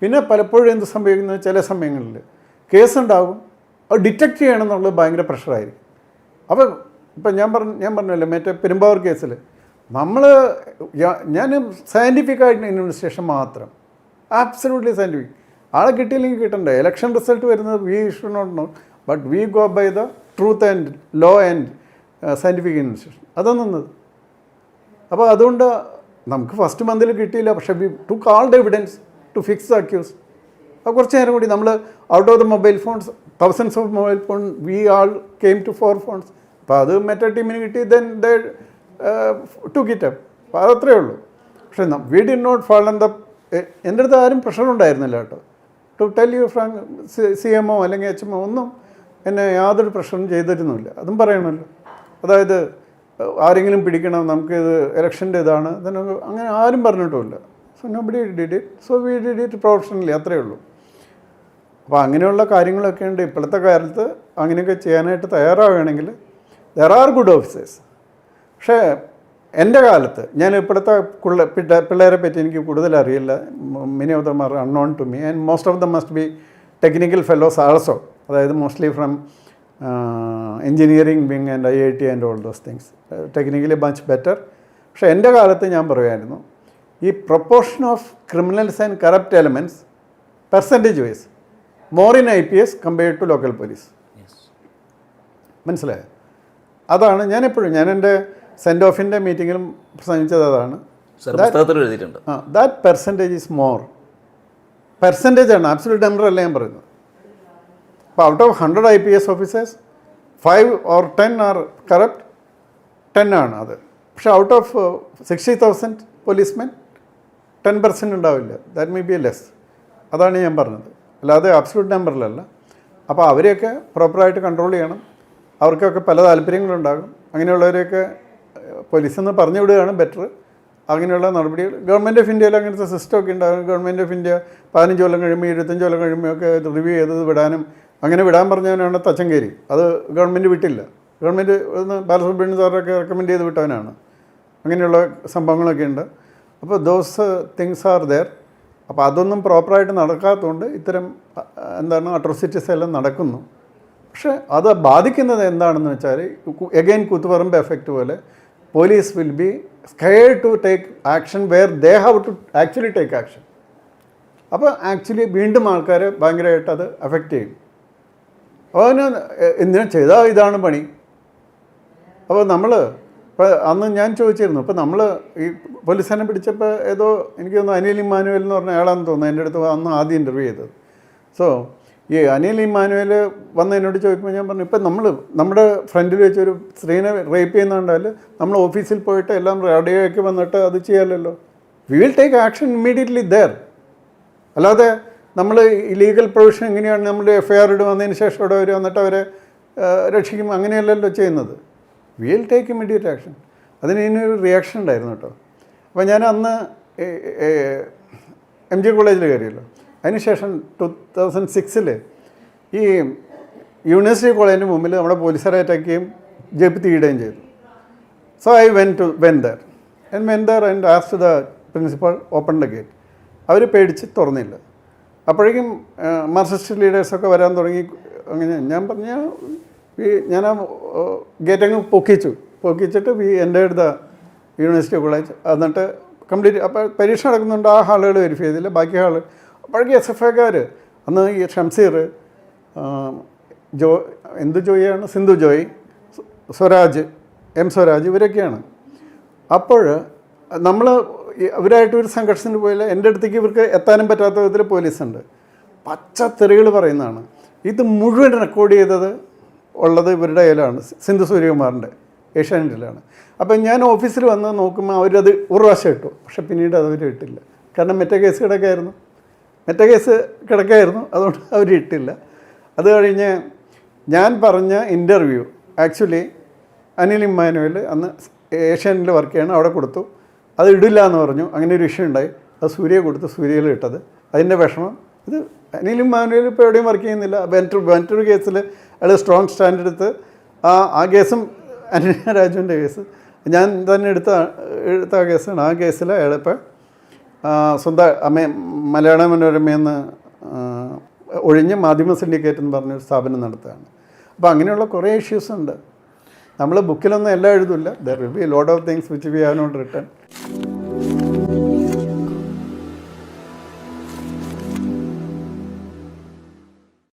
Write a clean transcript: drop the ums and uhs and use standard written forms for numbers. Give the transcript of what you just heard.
പിന്നെ പലപ്പോഴും എന്ത് സംഭവിക്കുന്നത്, ചില സമയങ്ങളിൽ കേസുണ്ടാകും, അത് ഡിറ്റക്റ്റ് ചെയ്യണം എന്നുള്ളത് ഭയങ്കര പ്രഷറായിരിക്കും. അപ്പോൾ ഇപ്പം ഞാൻ പറഞ്ഞല്ലോ മറ്റേ പെരുമ്പാവൂർ കേസിൽ ഞാൻ സയൻറ്റിഫിക്കായിട്ട് ഇൻവെസ്റ്റിഗേഷൻ മാത്രം, ആബ്സല്യൂട്ട്ലി സയൻറ്റിഫിക്. ആളെ കിട്ടിയില്ലെങ്കിൽ കിട്ടണ്ടേ. ഇലക്ഷൻ റിസൾട്ട് വരുന്നത് we should not know, but we go by the truth and law and scientific investigation. അതാണ് നിന്നത്. അപ്പോൾ അതുകൊണ്ട് നമുക്ക് ഫസ്റ്റ് മന്തിൽ കിട്ടിയില്ല, പക്ഷേ we took all the evidence to fix the accused. അപ്പോൾ കുറച്ച് നേരം കൂടി നമ്മൾ out of the mobile phones, thousands of mobile phone, we all came to 4 phones. അപ്പോൾ അത് മറ്റേ ടീമിന് കിട്ടി, then they took it up. അപ്പോൾ അതത്രേ ഉള്ളൂ. പക്ഷേ we did not fall in the, എൻ്റെ അടുത്ത് ആരും പ്രഷർ ഉണ്ടായിരുന്നില്ല കേട്ടോ. To tell you frank, CMO അല്ലെങ്കിൽ HMO ഒന്നും എന്നെ യാതൊരു പ്രഷറും ചെയ്തിരുന്നില്ല. അതും പറയണമല്ലോ. അതായത് ആരെങ്കിലും പിടിക്കണം, നമുക്കിത് ഇലക്ഷൻ്റെ ഇതാണ്, അങ്ങനെ ആരും പറഞ്ഞിട്ടുമില്ല. So nobody did it, so we did it professionally, അത്രയേ ഉള്ളൂ. അപ്പോൾ അങ്ങനെയുള്ള കാര്യങ്ങളൊക്കെ ഉണ്ട്. ഇപ്പോഴത്തെ കാലത്ത് അങ്ങനെയൊക്കെ ചെയ്യാനായിട്ട് തയ്യാറാവുകയാണെങ്കിൽ ദർ ആർ ഗുഡ് ഓഫീസേഴ്സ്. പക്ഷേ എൻ്റെ കാലത്ത്, ഞാൻ ഇപ്പോഴത്തെ പിള്ളേരെ പറ്റി എനിക്ക് കൂടുതൽ അറിയില്ല. Many of them are unknown to me and most of them must be technical fellows also, അതായത് mostly from engineering wing and IIT and all those things, technically much better. പക്ഷേ എൻ്റെ കാലത്ത് ഞാൻ പറയുമായിരുന്നു, ഈ proportion of criminals and corrupt elements percentage wise more in IPS compared to local police. മനസ്സിലായോ? അതാണ് ഞാനെപ്പോഴും, ഞാൻ എൻ്റെ സെൻറ്റ് ഓഫിൻ്റെ മീറ്റിങ്ങിലും പ്രസംഗിച്ചത് അതാണ്. That percentage is more. Percentage ആണ്, ആബ്സല്യൂട്ട് നമ്പർ അല്ല ഞാൻ പറയുന്നത്. അപ്പോൾ out of 100 IPS officers 5 or 10 are corrupt, 10 ആണ് അത്. പക്ഷേ ഔട്ട് ഓഫ് 60,000 പോലീസ്മെൻ 10% ഉണ്ടാവില്ല. That may be A less. അതാണ് ഞാൻ പറഞ്ഞത്, അല്ലാതെ അബ്സല്യൂട്ട് നമ്പറിലല്ല. അപ്പോൾ അവരെയൊക്കെ പ്രോപ്പറായിട്ട് കൺട്രോൾ ചെയ്യണം. അവർക്കൊക്കെ പല താല്പര്യങ്ങളുണ്ടാകും. അങ്ങനെയുള്ളവരെയൊക്കെ പോലീസിൽ നിന്ന് പറഞ്ഞു വിടുകയാണ് ബെറ്റർ. അങ്ങനെയുള്ള നടപടികൾ ഗവൺമെൻറ് ഓഫ് ഇന്ത്യയിൽ അങ്ങനത്തെ സിസ്റ്റമൊക്കെ ഉണ്ടാകും. ഗവൺമെൻറ് ഓഫ് ഇന്ത്യ 15 കൊല്ലം കഴിയുമ്പോൾ 25 കൊല്ലം കഴിയുമ്പോൾ ഒക്കെ റിവ്യൂ ചെയ്തത് വിടാനും, അങ്ങനെ വിടാൻ പറഞ്ഞവനാണ് തച്ചങ്കേരി. അത് ഗവൺമെൻറ് വിട്ടില്ല. ഗവൺമെൻറ് ബാലസുബ്രഹ്മണ്യം സാറൊക്കെ റെക്കമെൻഡ് ചെയ്ത് വിട്ടവനാണ്. അങ്ങനെയുള്ള സംഭവങ്ങളൊക്കെ ഉണ്ട്. അപ്പോൾ ദോസ് തിങ്സ് ആർ ദെയർ. അപ്പോൾ അതൊന്നും പ്രോപ്പറായിട്ട് നടക്കാത്തതുകൊണ്ട് ഇത്തരം അട്രോസിറ്റീസ് എല്ലാം നടക്കുന്നു. പക്ഷേ അത് ബാധിക്കുന്നത് എന്താണെന്ന് വെച്ചാൽ, എഗെയിൻ കൂത്തുപറമ്പ് എഫക്റ്റ് പോലെ, police will be scared to take action where they have to actually take action. അപ്പോൾ ആക്ച്വലി വീണ്ടും ആൾക്കാരെ ഭയങ്കരമായിട്ട് അത് എഫക്റ്റ് ചെയ്യും. അപ്പോൾ അതിന് എന്തിനാ ചെയ്താൽ ഇതാണ് പണി. അപ്പോൾ ഇപ്പോൾ അന്ന് ഞാൻ ചോദിച്ചിരുന്നു, ഇപ്പോൾ നമ്മൾ ഈ പോലീസിനെ പിടിച്ചപ്പോൾ ഏതോ എനിക്ക് തോന്നുന്നു അനിൽ ഇമ്മാനുവൽ എന്ന് പറഞ്ഞ ആളാണെന്ന് തോന്നുന്നു എൻ്റെ അടുത്ത് അന്ന് ആദ്യം ഇൻ്റർവ്യൂ ചെയ്തത്. സോ ഈ അനിൽ ഇമ്മാനുവൽ വന്ന് എന്നോട് ചോദിക്കുമ്പോൾ ഞാൻ പറഞ്ഞു, ഇപ്പം നമ്മുടെ ഫ്രണ്ടിൽ വെച്ചൊരു സ്ത്രീനെ റേപ്പ് ചെയ്യുന്നുണ്ടാൽ നമ്മൾ ഓഫീസിൽ പോയിട്ട് എല്ലാം റെഡിയാക്കി വന്നിട്ട് അത് ചെയ്യാമല്ലോ. We will take action immediately there. അല്ലാതെ നമ്മൾ ഇലീഗൽ പ്രൊവിഷൻ എങ്ങനെയാണ്, നമ്മൾ FIR വന്നതിന് ശേഷം ഇവിടെ വരും, എന്നിട്ട് അവരെ രക്ഷിക്കും, അങ്ങനെയല്ലല്ലോ ചെയ്യുന്നത്. V will take immediate action. അതിന് ഇതിനൊരു റിയാക്ഷൻ ഉണ്ടായിരുന്നു കേട്ടോ. അപ്പോൾ ഞാൻ അന്ന് MG കോളേജിൽ കയറിയല്ലോ. അതിനുശേഷം 2006 ഈ യൂണിവേഴ്സിറ്റി കോളേജിന് മുമ്പിൽ നമ്മുടെ പോലീസുകാരെ അറ്റാക്ക് ചെയ്യും, ജയിപ്പ് തീയിടുകയും ചെയ്തു. So I went there and asked the principal open the gate. അവർ പേടിച്ച് തുറന്നില്ല. അപ്പോഴേക്കും മാർക്സിസ്റ്റ് ലീഡേഴ്സൊക്കെ വരാൻ തുടങ്ങി. അങ്ങനെ ഞാൻ ആ ഗേറ്റ് അങ്ങ് പൊക്കിച്ചിട്ട് എൻ്റെ അടുത്ത യൂണിവേഴ്സിറ്റി കോളേജ്. എന്നിട്ട് കംപ്ലീറ്റ്, അപ്പോൾ പരീക്ഷ നടക്കുന്നുണ്ട്, ആ ഹാളുകൾ വെരിഫൈ ചെയ്തില്ല, ബാക്കി ഹാള്. അപ്പോഴേക്കും SFIക്കാർ, അന്ന് ഈ ഷംസീർ, ജോയിയാണ്, സിന്ധു ജോയ്, സ്വരാജ്, സ്വരാജ്, ഇവരൊക്കെയാണ്. അപ്പോൾ നമ്മൾ ഇവരായിട്ടൊരു സംഘർഷത്തിന് പോയില്ല. എൻ്റെ അടുത്തേക്ക് ഇവർക്ക് എത്താനും പറ്റാത്ത വിധത്തിൽ പോലീസുണ്ട്. പച്ചത്തെറികൾ പറയുന്നതാണ്. ഇത് മുഴുവൻ റെക്കോർഡ് ചെയ്തത് ഉള്ളത് ഇവരുടെ കയ്യിലാണ്, സിന്ധു സൂര്യകുമാറിൻ്റെ ഏഷ്യാനെറ്റിലാണ്. അപ്പം ഞാൻ ഓഫീസിൽ വന്ന് നോക്കുമ്പോൾ അവരത് ഒരു പ്രാവശ്യം ഇട്ടു. പക്ഷെ പിന്നീട് അതവർ ഇട്ടില്ല. കാരണം മറ്റേ കേസ് കിടക്കായിരുന്നു, അതുകൊണ്ട് അവർ ഇട്ടില്ല. അത് കഴിഞ്ഞ് ഞാൻ പറഞ്ഞ ഇൻ്റർവ്യൂ ആക്ച്വലി അനിൽ ഇമ്മാനുവൽ അന്ന് ഏഷ്യാനെറ്റിൽ വർക്ക് ചെയ്യണം, അവിടെ കൊടുത്തു. അത് ഇടില്ല എന്ന് പറഞ്ഞു. അങ്ങനെ ഒരു ഇഷ്യൂ ഉണ്ടായി. അത് സൂര്യ കൊടുത്ത്, സൂര്യയിൽ ഇട്ടത്. അതിൻ്റെ വിഷമം. ഇത് അനിൽ ഇമ്മാനുവൽ ഇപ്പോൾ എവിടെയും വർക്ക് ചെയ്യുന്നില്ല. മറ്റൊരു കേസിൽ അയാൾ സ്ട്രോങ് സ്റ്റാൻഡ് എടുത്ത് ആ കേസും അനിൽ രാജുവിൻ്റെ കേസ് ഞാൻ തന്നെ എടുത്ത കേസാണ്. ആ കേസിൽ അയാളിപ്പോൾ സ്വന്തം മലയാള മനോരമയെന്ന് ഒഴിഞ്ഞ് മാധ്യമ സിൻഡിക്കേറ്റ് എന്ന് പറഞ്ഞൊരു സ്ഥാപനം നടത്തുകയാണ്. അപ്പോൾ അങ്ങനെയുള്ള കുറേ ഇഷ്യൂസ് ഉണ്ട്. നമ്മൾ ബുക്കിലൊന്നും എല്ലാം എഴുതില്ല. There will be lot of things which we have not written.